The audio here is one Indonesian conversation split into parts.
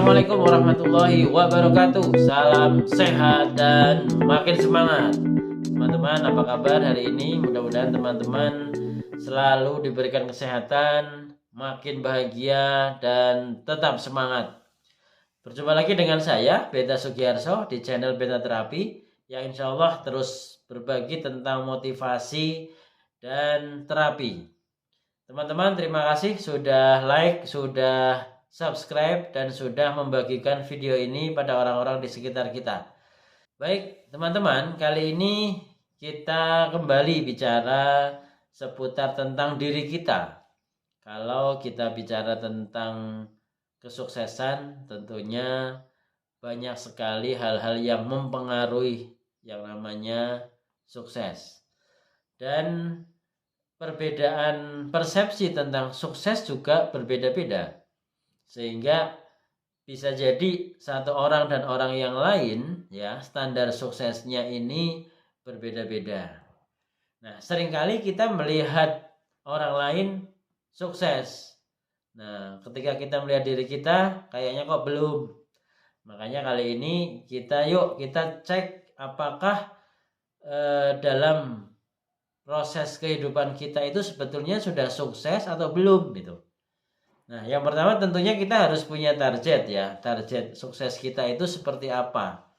Assalamualaikum warahmatullahi wabarakatuh. Salam sehat dan makin semangat. Teman-teman, apa kabar hari ini? Mudah-mudahan teman-teman selalu diberikan kesehatan, makin bahagia dan tetap semangat. Berjumpa lagi dengan saya, Beta Sugiarso, di channel Beta Terapi, yang insya Allah terus berbagi tentang motivasi dan terapi. Teman-teman, terima kasih sudah like, sudah subscribe, dan sudah membagikan video ini pada orang-orang di sekitar kita. Baik, teman-teman, kali ini kita kembali bicara seputar tentang diri kita. Kalau kita bicara tentang kesuksesan, tentunya banyak sekali hal-hal yang mempengaruhi yang namanya sukses. Dan perbedaan persepsi tentang sukses juga berbeda-beda, sehingga bisa jadi satu orang dan orang yang lain ya standar suksesnya ini berbeda-beda. Nah, seringkali kita melihat orang lain sukses. Nah, ketika kita melihat diri kita kayaknya kok belum. Makanya kali ini kita cek apakah dalam proses kehidupan kita itu sebetulnya sudah sukses atau belum gitu. Nah, yang pertama tentunya kita harus punya target ya. Target sukses kita itu seperti apa?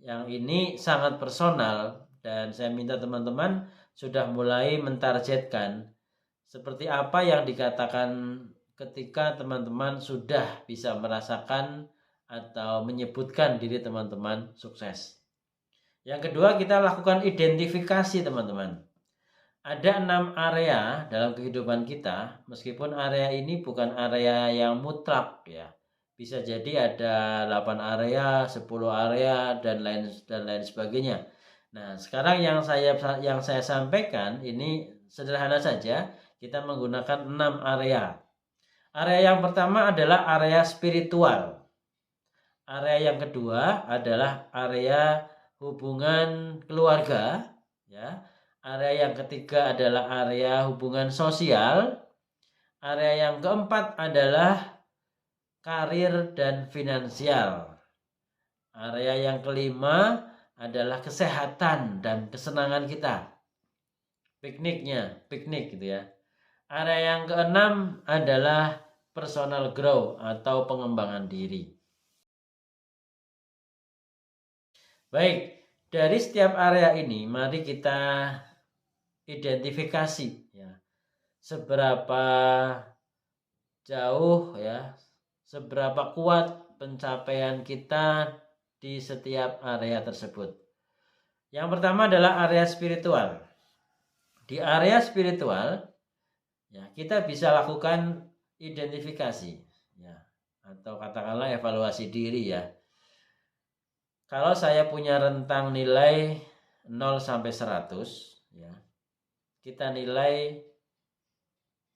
Yang ini sangat personal dan saya minta teman-teman sudah mulai mentargetkan seperti apa yang dikatakan ketika teman-teman sudah bisa merasakan atau menyebutkan diri teman-teman sukses. Yang kedua, kita lakukan identifikasi teman-teman. Ada 6 area dalam kehidupan kita, meskipun area ini bukan area yang mutlak ya. Bisa jadi ada 8 area, 10 area dan lain sebagainya. Nah, sekarang yang saya sampaikan ini sederhana saja, kita menggunakan 6 area. Area yang pertama adalah area spiritual. Area yang kedua adalah area hubungan keluarga ya. Area yang ketiga adalah area hubungan sosial. Area yang keempat adalah karir dan finansial. Area yang kelima adalah kesehatan dan kesenangan kita. Piknik gitu ya. Area yang keenam adalah personal growth atau pengembangan diri. Baik, dari setiap area ini mari kita identifikasi ya seberapa jauh ya seberapa kuat pencapaian kita di setiap area tersebut. Yang pertama adalah area spiritual. Di area spiritual ya kita bisa lakukan identifikasi ya atau katakanlah evaluasi diri ya. Kalau saya punya rentang nilai 0 sampai 100 ya, kita nilai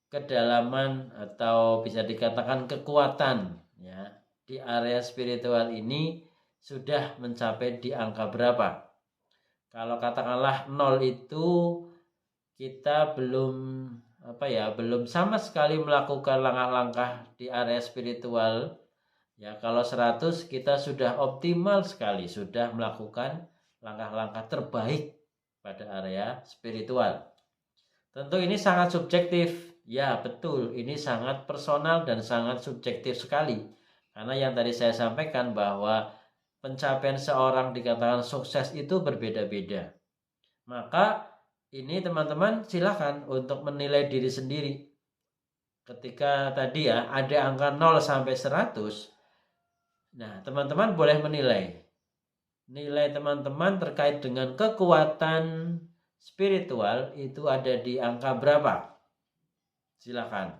kedalaman atau bisa dikatakan kekuatan ya di area spiritual ini sudah mencapai di angka berapa. Kalau katakanlah 0 itu kita belum sama sekali melakukan langkah-langkah di area spiritual ya. Kalau 100 kita sudah optimal sekali, sudah melakukan langkah-langkah terbaik pada area spiritual. Tentu ini sangat subjektif. Ya betul, ini sangat personal dan sangat subjektif sekali. Karena yang tadi saya sampaikan bahwa pencapaian seorang dikatakan sukses itu berbeda-beda. Maka ini teman-teman silakan untuk menilai diri sendiri. Ketika tadi ya ada angka 0 sampai 100. Nah, teman-teman boleh menilai. Nilai teman-teman terkait dengan kekuatan spiritual itu ada di angka berapa? Silakan.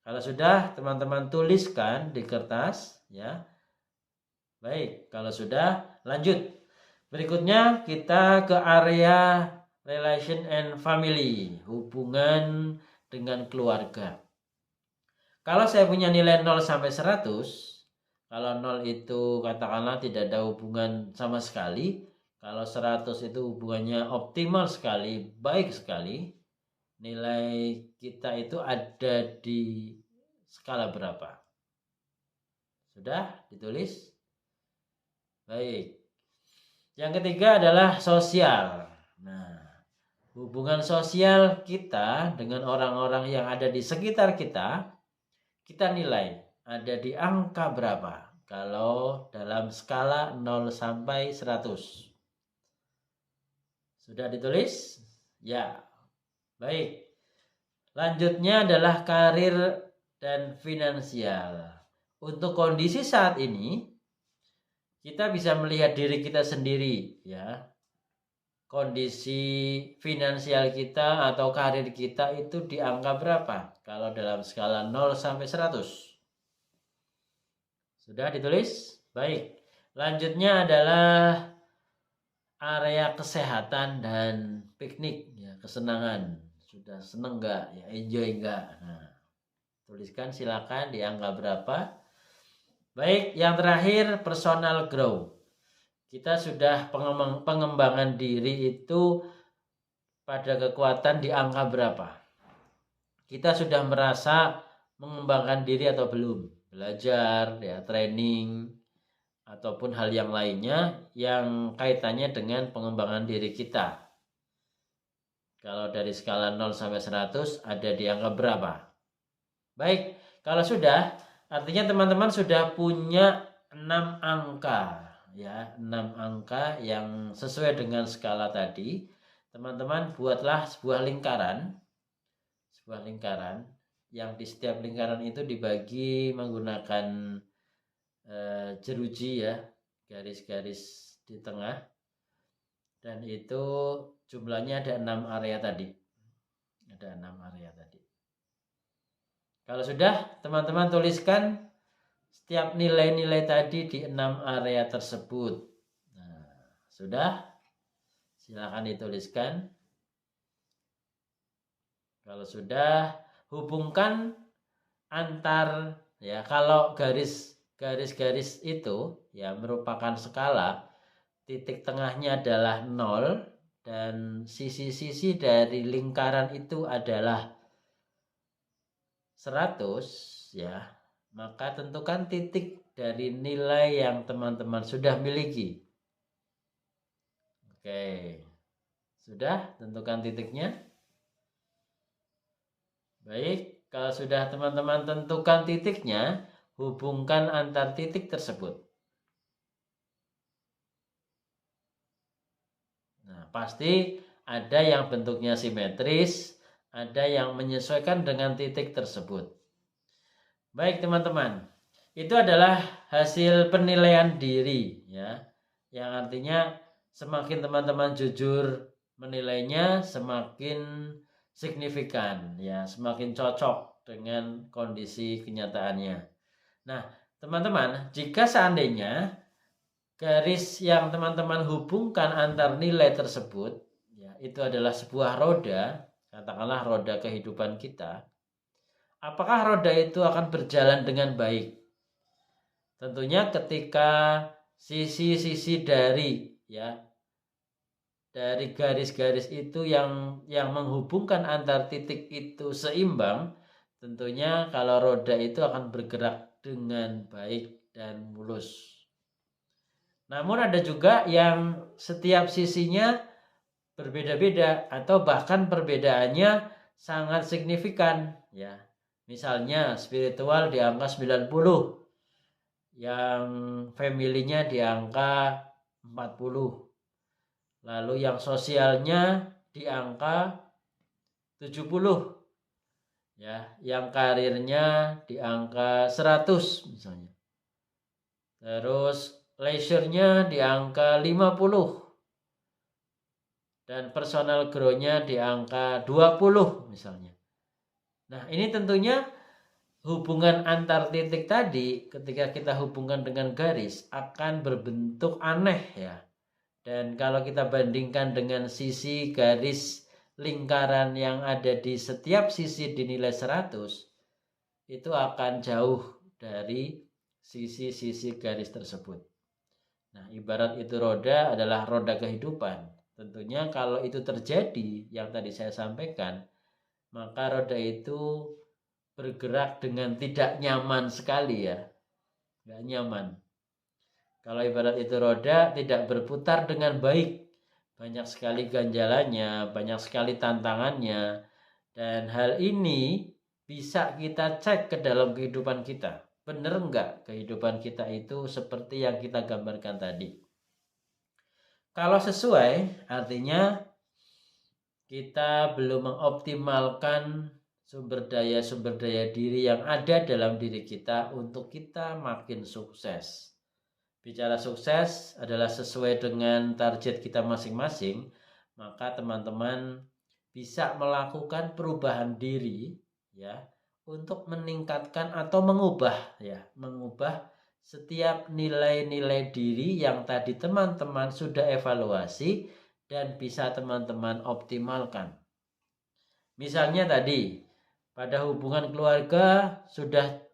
Kalau sudah teman-teman tuliskan di kertas ya. Baik, kalau sudah lanjut. Berikutnya kita ke area relation and family, hubungan dengan keluarga. Kalau saya punya nilai 0 sampai 100, kalau 0 itu katakanlah tidak ada hubungan sama sekali, kalau 100 itu hubungannya optimal sekali, baik sekali. Nilai kita itu ada di skala berapa? Sudah ditulis? Baik. Yang ketiga adalah sosial. Nah, hubungan sosial kita dengan orang-orang yang ada di sekitar kita, kita nilai ada di angka berapa kalau dalam skala 0 sampai 100. Sudah ditulis? Ya. Baik. Lanjutnya adalah karir dan finansial. Untuk kondisi saat ini, kita bisa melihat diri kita sendiri, ya. Kondisi finansial kita atau karir kita itu di angka berapa kalau dalam skala 0 sampai 100. Sudah ditulis? Baik. Lanjutnya adalah area kesehatan dan piknik, ya, kesenangan. Sudah seneng nggak? Ya, enjoy nggak? Nah, tuliskan silakan di angka berapa. Baik, yang terakhir personal growth. Kita sudah pengembangan diri itu pada kekuatan di angka berapa? Kita sudah merasa mengembangkan diri atau belum? Belajar, ya, training, ataupun hal yang lainnya yang kaitannya dengan pengembangan diri kita. Kalau dari skala 0 sampai 100 ada di angka berapa? Baik, kalau sudah, artinya teman-teman sudah punya 6 angka, ya, 6 angka yang sesuai dengan skala tadi. Teman-teman buatlah sebuah lingkaran yang di setiap lingkaran itu dibagi menggunakan jeruji, ya, garis-garis di tengah, dan itu jumlahnya ada 6 area tadi. Ada 6 area tadi. Kalau sudah, teman-teman tuliskan setiap nilai-nilai tadi di 6 area tersebut. Nah, sudah? Silakan dituliskan. Kalau sudah, hubungkan antar, ya, kalau garis-garis itu, ya, merupakan skala, titik tengahnya adalah 0 dan sisi-sisi dari lingkaran itu adalah 100, ya, maka tentukan titik dari nilai yang teman-teman sudah miliki. Oke, sudah tentukan titiknya. Baik, kalau sudah teman-teman tentukan titiknya, hubungkan antar titik tersebut. Nah, pasti ada yang bentuknya simetris, ada yang menyesuaikan dengan titik tersebut. Baik teman-teman, itu adalah hasil penilaian diri, ya, yang artinya semakin teman-teman jujur menilainya, semakin signifikan, ya, semakin cocok dengan kondisi kenyataannya. Nah, teman-teman, jika seandainya garis yang teman-teman hubungkan antar nilai tersebut, ya, itu adalah sebuah roda, katakanlah roda kehidupan kita, apakah roda itu akan berjalan dengan baik? Tentunya ketika sisi-sisi dari, ya, dari garis-garis itu yang menghubungkan antar titik itu seimbang, tentunya kalau roda itu akan bergerak dengan baik dan mulus. Namun ada juga yang setiap sisinya berbeda-beda atau bahkan perbedaannya sangat signifikan, ya. Misalnya spiritual di angka 90, yang family-nya di angka 40. Lalu yang sosialnya di angka 70. Ya, yang karirnya di angka 100 misalnya. Terus leisure-nya di angka 50. Dan personal growth-nya di angka 20 misalnya. Nah, ini tentunya hubungan antar titik tadi ketika kita hubungkan dengan garis akan berbentuk aneh, ya. Dan kalau kita bandingkan dengan sisi garis lingkaran yang ada di setiap sisi dinilai 100, itu akan jauh dari sisi-sisi garis tersebut. Nah, ibarat itu roda adalah roda kehidupan. Tentunya kalau itu terjadi yang tadi saya sampaikan, maka roda itu bergerak dengan tidak nyaman sekali, ya. nggak nyaman. Kalau ibarat itu roda tidak berputar dengan baik, banyak sekali ganjalannya, banyak sekali tantangannya, dan hal ini bisa kita cek ke dalam kehidupan kita. Benar nggak kehidupan kita itu seperti yang kita gambarkan tadi? Kalau sesuai, artinya kita belum mengoptimalkan sumber daya diri yang ada dalam diri kita untuk kita makin sukses. Bicara sukses adalah sesuai dengan target kita masing-masing, maka teman-teman bisa melakukan perubahan diri ya untuk meningkatkan atau mengubah setiap nilai-nilai diri yang tadi teman-teman sudah evaluasi dan bisa teman-teman optimalkan. Misalnya tadi pada hubungan keluarga sudah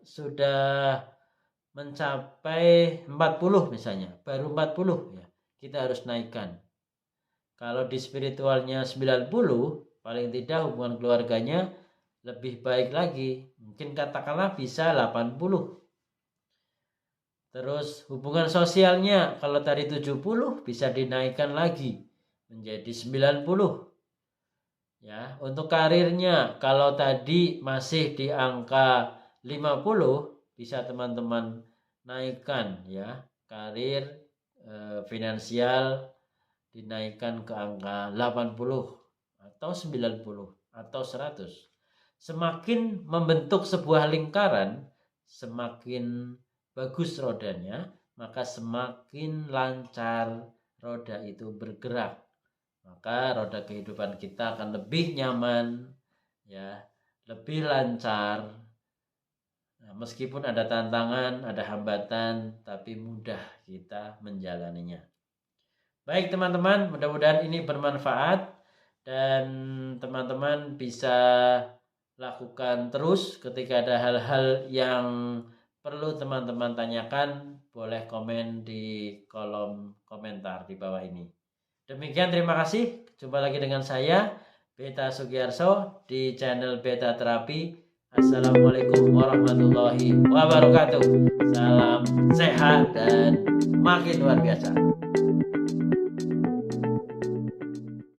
mencapai 40 misalnya, baru 40 ya, kita harus naikkan. Kalau di spiritualnya 90, paling tidak hubungan keluarganya lebih baik lagi, mungkin katakanlah bisa 80. Terus hubungan sosialnya kalau tadi 70 bisa dinaikkan lagi menjadi 90. Ya, untuk karirnya kalau tadi masih di angka 50 bisa teman-teman naikkan ya, karir finansial dinaikkan ke angka 80 atau 90 atau 100. Semakin membentuk sebuah lingkaran, semakin bagus rodanya, maka semakin lancar roda itu bergerak. Maka roda kehidupan kita akan lebih nyaman, ya, lebih lancar. Nah, meskipun ada tantangan, ada hambatan, tapi mudah kita menjalaninya. Baik teman-teman, mudah-mudahan ini bermanfaat dan teman-teman bisa lakukan terus. Ketika ada hal-hal yang perlu teman-teman tanyakan, boleh komen di kolom komentar di bawah ini. Demikian, terima kasih. Jumpa lagi dengan saya, Beta Sugiarso, di channel Beta Terapi. Assalamualaikum warahmatullahi wabarakatuh. Salam sehat dan makin luar biasa.